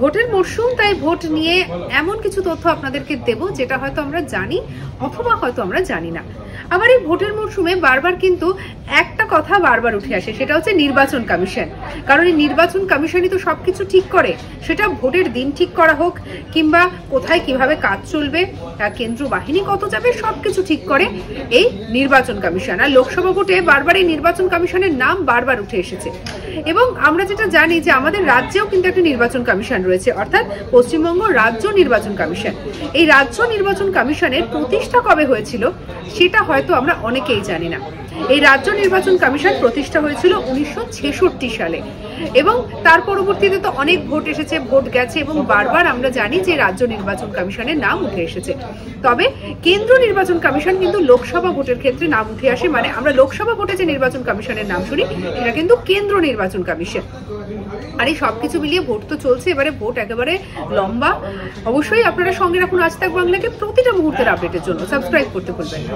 ভোটের মরশুম, তাই ভোট নিয়ে এমন কিছু তথ্য আপনাদেরকে দেব যেটা হয়তো আমরা জানি অথবা হয়তো আমরা জানি না। আবার এই ভোটের মরশুমে বারবার কিন্তু একটা কথা বারবার উঠে আসে, সেটা হচ্ছে নির্বাচন কমিশন। কারণ এই নির্বাচন কমিশনই তো সবকিছু ঠিক করে, সেটা ভোটের দিন ঠিক করা হোক কিংবা কোথায় কিভাবে কাজ চলবে, কেন্দ্র বাহিনী কত যাবে, সবকিছু ঠিক করে এই নির্বাচন কমিশন। আর লোকসভা ভোটে বারবার এই নির্বাচন কমিশনের নাম বারবার উঠে এসেছে। এবং আমরা যেটা জানি যে আমাদের রাজ্যেও কিন্তু একটা নির্বাচন কমিশন রয়েছে, অর্থাৎ পশ্চিমবঙ্গ রাজ্য নির্বাচন কমিশন। এই রাজ্য নির্বাচন কমিশনের প্রতিষ্ঠা কবে হয়েছিল সেটা হয়তো আমরা অনেকেই জানি না। এই রাজ্য নির্বাচন কমিশন প্রতিষ্ঠা হয়েছিল 1966 সালে এবং তার পরবর্তীতে তো অনেক ভোট এসেছে, ভোট গেছে এবং বারবার আমরা জানি যে রাজ্য নির্বাচন কমিশনের নাম উঠে এসেছে। তবে কেন্দ্র নির্বাচন কমিশন কিন্তু লোকসভা ভোটের ক্ষেত্রে নাম উঠে আসে, মানে আমরা লোকসভা ভোটে যে নির্বাচন কমিশনের নাম শুনি সেটা কিন্তু কেন্দ্র নির্বাচন কমিশন। আর এই সবকিছু মিলিয়ে ভোট তো চলছে, এবারে ভোট একেবারে লম্বা। অবশ্যই আপনারা সঙ্গে রাখুন আজ তাক বাংলাকে প্রতিটা মুহূর্তের আপডেটের জন্য। সাবস্ক্রাইব করতে ভুলবেন না।